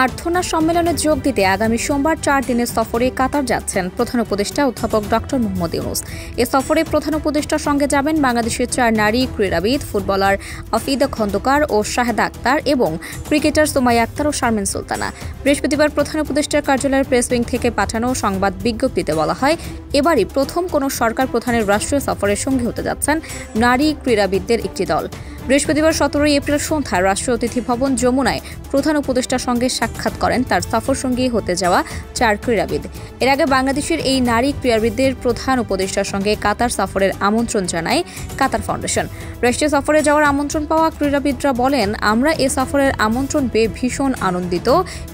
আর্থনা সম্মেলনে যোগ দিতে আগামী সোমবার 4 দিনের সফরে কাতার যাচ্ছেন প্রধান উপদেষ্টা অধ্যাপক ডক্টর মোহাম্মদ ইউনূস। এ সফরে প্রধান উপদেষ্টার সঙ্গে যাবেন বাংলাদেশের 4 নারী ক্রীড়াবিদ, ফুটবলার আফিদা খন্দকার ও শাহেদা আক্তার এবং ক্রিকেটার সুমাইয়া আক্তার ও শারমিন সুলতানা। বৃহস্পতিবার প্রধান উপদেষ্টার কার্যালয়ের প্রেস উইং থেকে পাঠানো সংবাদ বিজ্ঞপ্তিতে বলা হয়, এবারই প্রথম কোনো সরকার প্রধানের রাষ্ট্রীয় সফরের সঙ্গী হতে যাচ্ছেন নারী ক্রীড়াবিদদের একটি দল। বৃহস্পতিবার 17 এপ্রিল সন্ধ্যায় রাষ্ট্রীয় অতিথি ভবন যমুনায় প্রধান উপদেষ্টার সঙ্গে সাক্ষাৎ করেন তার সফরসঙ্গী হতে যাওয়া 4 ক্রীড়াবিদ। এর আগে বাংলাদেশের এই নারী ক্রীড়াবিদদের প্রধান উপদেষ্টার সঙ্গে কাতার সফরের আমন্ত্রণ জানায় কাতার ফাউন্ডেশন। রাষ্ট্রীয় সফরে যাওয়ার আমন্ত্রণ পাওয়া ক্রীড়াবিদরা বলেন, আমরা এ সফরের আমন্ত্রণ পেয়ে ভীষণ আনন্দিত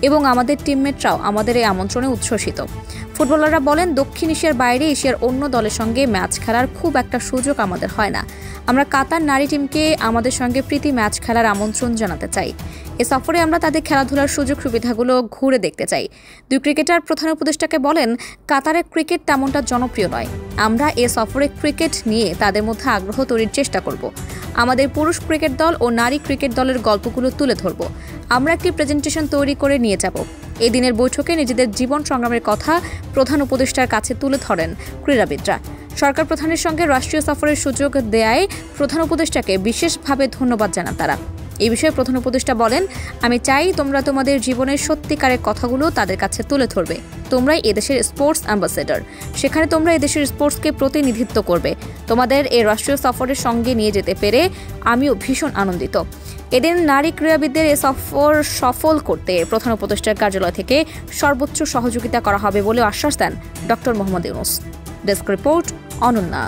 এবং আমাদের টিমমেটরাও আমাদের এই আমন্ত্রণে উচ্ছ্বসিত। ফুটবলাররা বলেন, দক্ষিণ এশিয়ার বাইরে এশিয়ার অন্য দলের সঙ্গে ম্যাচ খেলার খুব একটা সুযোগ আমাদের হয় না। আমরা কাতার নারী টিমকে আমাদের সঙ্গে প্রীতি ম্যাচ খেলার আমন্ত্রণ জানাতে চাই। এ সফরে আমরা তাদের খেলাধুলার সুযোগ সুবিধাগুলো ঘুরে দেখতে চাই। 2 ক্রিকেটার প্রধান উপদেষ্টাকে বলেন, কাতারের ক্রিকেট তেমনটা জনপ্রিয় নয়। আমরা এ সফরে ক্রিকেট নিয়ে তাদের মধ্যে আগ্রহ তৈরির চেষ্টা করব। আমাদের পুরুষ ক্রিকেট দল ও নারী ক্রিকেট দলের গল্পগুলো তুলে ধরব। আমরা একটি প্রেজেন্টেশন তৈরি করে নিয়ে যাব। এই দিনের বৈঠকে নিজেদের জীবন সংগ্রামের কথা প্রধান উপদেষ্টার কাছে তুলে ধরেন ক্রীড়াবিদরা। সরকার প্রধানের সঙ্গে রাষ্ট্রীয় সফরের সুযোগ দেয়ায় প্রধান উপদেষ্টাকে বিশেষভাবে ধন্যবাদ জানান তারা। এই বিষয়ে প্রধান উপদেষ্টা বলেন, আমি চাই তোমরা তোমাদের জীবনের সত্যিকারের কথাগুলো তাদের কাছে তুলে ধরবে। তোমরাই এদেশের স্পোর্টস অ্যাম্বাসেডর। সেখানে তোমরা এদেশের স্পোর্টসকে প্রতিনিধিত্ব করবে। তোমাদের এই রাষ্ট্রীয় সফরের সঙ্গে নিয়ে যেতে পেরে আমিও ভীষণ আনন্দিত। এদিন নারী ক্রীড়াবিদদের এ সফর সফল করতে প্রধান উপদেষ্টার কার্যালয় থেকে সর্বোচ্চ সহযোগিতা করা হবে বলে আশ্বাস দেন doctor Mohammad Yunus. Desk report, Ananya.